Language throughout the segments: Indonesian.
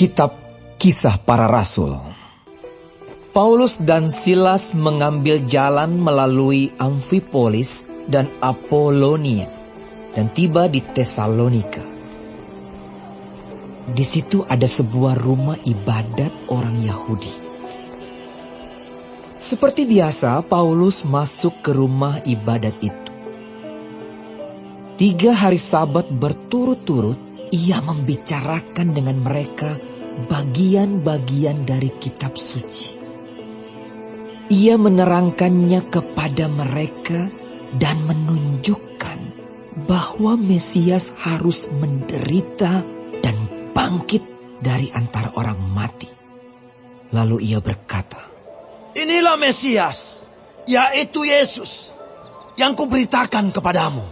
Kitab Kisah Para Rasul. Paulus dan Silas mengambil jalan melalui Amfipolis dan Apolonia dan tiba di Tesalonika. Di situ ada sebuah rumah ibadat orang Yahudi. Seperti biasa, Paulus masuk ke rumah ibadat itu. 3 hari Sabat berturut-turut ia membicarakan dengan mereka bagian-bagian dari kitab suci. Ia menerangkannya kepada mereka dan menunjukkan bahwa Mesias harus menderita dan bangkit dari antara orang mati. Lalu ia berkata, "Inilah Mesias, yaitu Yesus, yang kuberitakan kepadamu."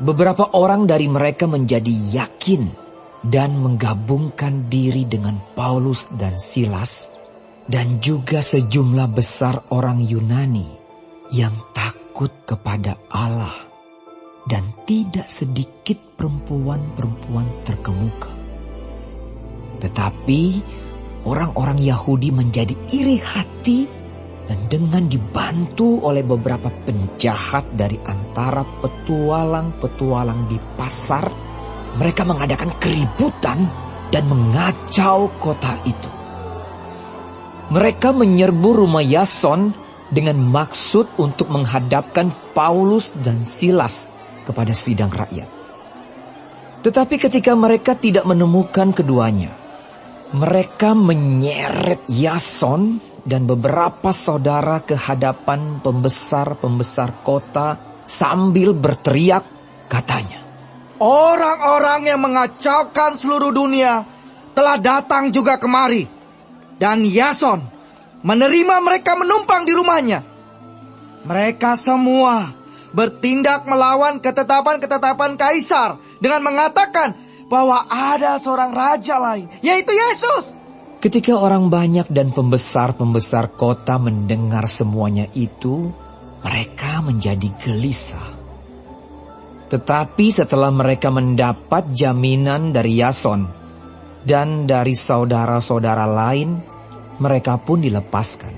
Beberapa orang dari mereka menjadi yakin dan menggabungkan diri dengan Paulus dan Silas, dan juga sejumlah besar orang Yunani yang takut kepada Allah, dan tidak sedikit perempuan-perempuan terkemuka. Tetapi orang-orang Yahudi menjadi iri hati, dan dengan dibantu oleh beberapa penjahat dari antara petualang-petualang di pasar, mereka mengadakan keributan dan mengacau kota itu. Mereka menyerbu rumah Yason dengan maksud untuk menghadapkan Paulus dan Silas kepada sidang rakyat. Tetapi ketika mereka tidak menemukan keduanya, mereka menyeret Yason dan beberapa saudara ke hadapan pembesar-pembesar kota sambil berteriak, katanya, "Orang-orang yang mengacaukan seluruh dunia telah datang juga kemari. Dan Yason menerima mereka menumpang di rumahnya. Mereka semua bertindak melawan ketetapan-ketetapan Kaisar dengan mengatakan bahwa ada seorang raja lain, yaitu Yesus." Ketika orang banyak dan pembesar-pembesar kota mendengar semuanya itu, mereka menjadi gelisah. Tetapi setelah mereka mendapat jaminan dari Yason dan dari saudara-saudara lain, mereka pun dilepaskan.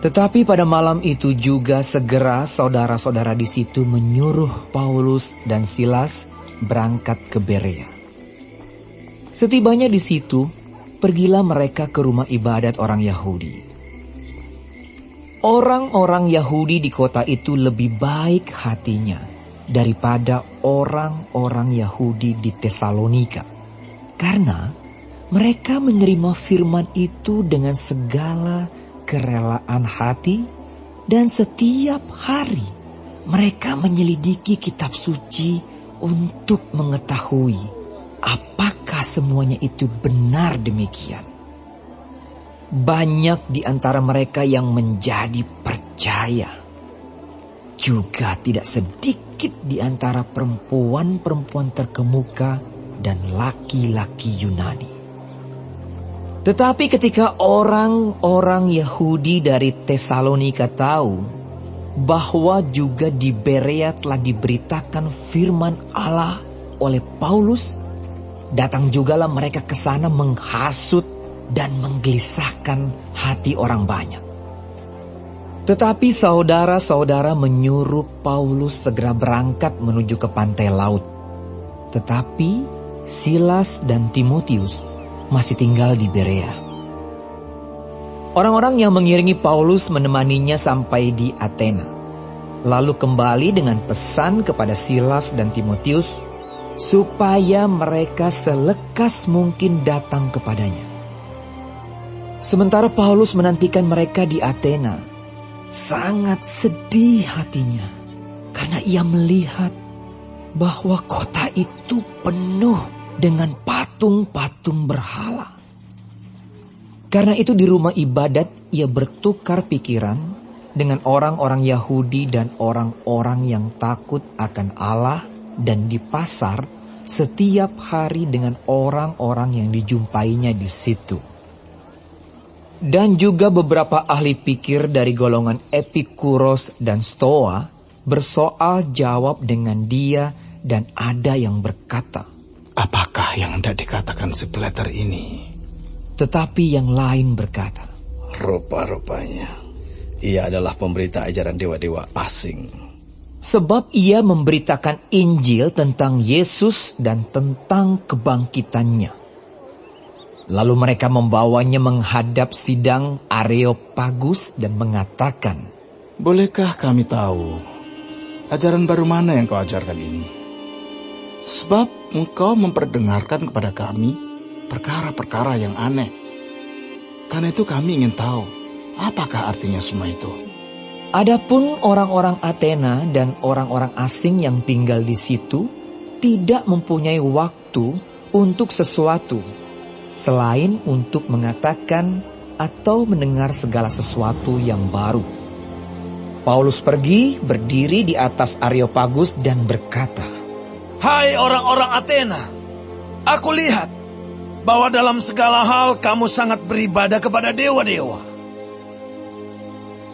Tetapi pada malam itu juga segera saudara-saudara di situ menyuruh Paulus dan Silas berangkat ke Berea. Setibanya di situ, pergilah mereka ke rumah ibadat orang Yahudi. Orang-orang Yahudi di kota itu lebih baik hatinya daripada orang-orang Yahudi di Tesalonika, karena mereka menerima firman itu dengan segala kerelaan hati, dan setiap hari mereka menyelidiki kitab suci untuk mengetahui apakah semuanya itu benar demikian. Banyak di antara mereka yang menjadi percaya. Juga tidak sedikit di antara perempuan-perempuan terkemuka dan laki-laki Yunani. Tetapi ketika orang-orang Yahudi dari Tesalonika tahu bahwa juga di Berea telah diberitakan firman Allah oleh Paulus, datang jugalah mereka ke sana menghasut dan menggelisahkan hati orang banyak. Tetapi saudara-saudara menyuruh Paulus segera berangkat menuju ke pantai laut. Tetapi Silas dan Timotius masih tinggal di Berea. Orang-orang yang mengiringi Paulus menemaninya sampai di Athena, lalu kembali dengan pesan kepada Silas dan Timotius supaya mereka selekas mungkin datang kepadanya. Sementara Paulus menantikan mereka di Athena, sangat sedih hatinya karena ia melihat bahwa kota itu penuh dengan patung-patung berhala. Karena itu di rumah ibadat ia bertukar pikiran dengan orang-orang Yahudi dan orang-orang yang takut akan Allah, dan di pasar setiap hari dengan orang-orang yang dijumpainya di situ. Dan juga beberapa ahli pikir dari golongan Epikuros dan Stoa bersoal jawab dengan dia, dan ada yang berkata, "Apakah apakah yang hendak dikatakan si Plater ini? Tetapi yang lain berkata, Rupa-rupanya ia adalah pemberita ajaran dewa-dewa asing. sebab ia memberitakan Injil tentang Yesus dan tentang kebangkitannya. Lalu mereka membawanya menghadap sidang Areopagus dan mengatakan, Bolehkah kami tahu ajaran baru mana yang kau ajarkan ini? Sebab engkau memperdengarkan kepada kami perkara-perkara yang aneh. Karena itu kami ingin tahu, apakah artinya semua itu? Adapun orang-orang Athena dan orang-orang asing yang tinggal di situ tidak mempunyai waktu untuk sesuatu selain untuk mengatakan atau mendengar segala sesuatu yang baru. Paulus pergi berdiri di atas Areopagus dan berkata, Hai orang-orang Athena, aku lihat bahwa dalam segala hal kamu sangat beribadah kepada dewa-dewa.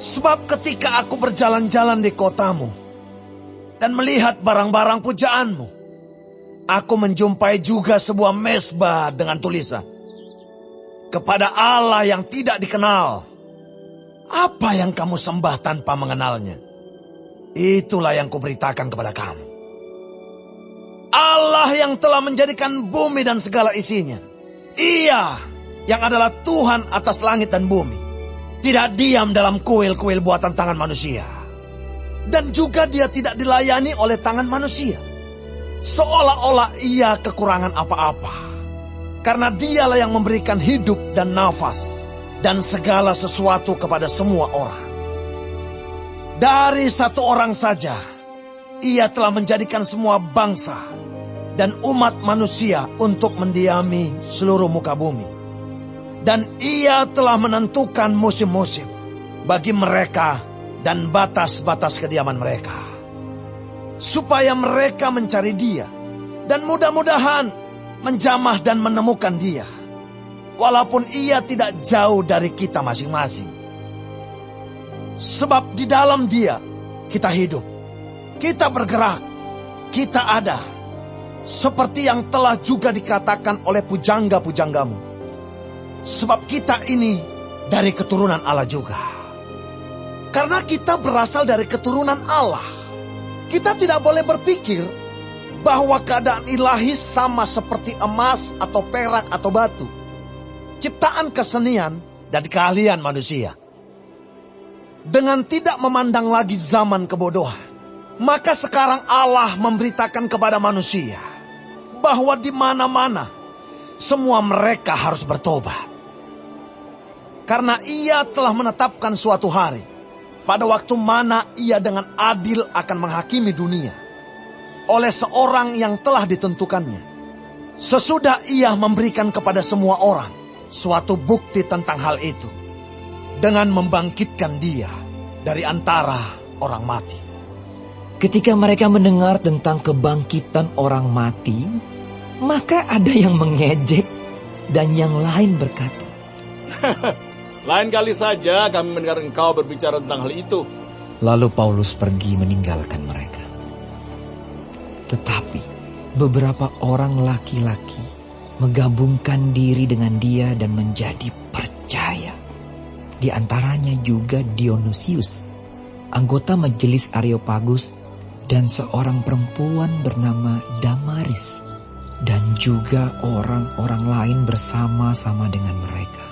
Sebab ketika aku berjalan-jalan di kotamu dan melihat barang-barang pujaanmu, aku menjumpai juga sebuah mezbah dengan tulisan, kepada Allah yang tidak dikenal. Apa yang kamu sembah tanpa mengenalnya? Itulah yang kuberitakan kepada kamu. Allah yang telah menjadikan bumi dan segala isinya. Ia yang adalah Tuhan atas langit dan bumi. Tidak diam dalam kuil-kuil buatan tangan manusia. Dan juga dia tidak dilayani oleh tangan manusia. Seolah-olah ia kekurangan apa-apa. Karena dialah yang memberikan hidup dan nafas. Dan segala sesuatu kepada semua orang. Dari satu orang saja, ia telah menjadikan semua bangsa dan umat manusia untuk mendiami seluruh muka bumi. Dan ia telah menentukan musim-musim bagi mereka dan batas-batas kediaman mereka. Supaya mereka mencari dia dan mudah-mudahan menjamah dan menemukan dia. Walaupun ia tidak jauh dari kita masing-masing. Sebab di dalam dia kita hidup, kita bergerak, kita ada. Seperti yang telah juga dikatakan oleh pujangga-pujanggamu. Sebab kita ini dari keturunan Allah juga. Karena kita berasal dari keturunan Allah. Kita tidak boleh berpikir bahwa keadaan ilahi sama seperti emas atau perak atau batu. Ciptaan kesenian dan keahlian manusia. Dengan tidak memandang lagi zaman kebodohan. Maka sekarang Allah memberitakan kepada manusia bahwa di mana-mana semua mereka harus bertobat. Karena ia telah menetapkan suatu hari, pada waktu mana ia dengan adil akan menghakimi dunia, oleh seorang yang telah ditentukannya. Sesudah ia memberikan kepada semua orang suatu bukti tentang hal itu, dengan membangkitkan dia dari antara orang mati. ketika mereka mendengar tentang kebangkitan orang mati, maka ada yang mengejek dan yang lain berkata, Lain kali saja kami mendengar engkau berbicara tentang hal itu. Lalu Paulus pergi meninggalkan mereka. Tetapi beberapa orang laki-laki menggabungkan diri dengan dia dan menjadi percaya. Di antaranya juga Dionysius, anggota majelis Areopagus, dan seorang perempuan bernama Damaris, dan juga orang-orang lain bersama-sama dengan mereka.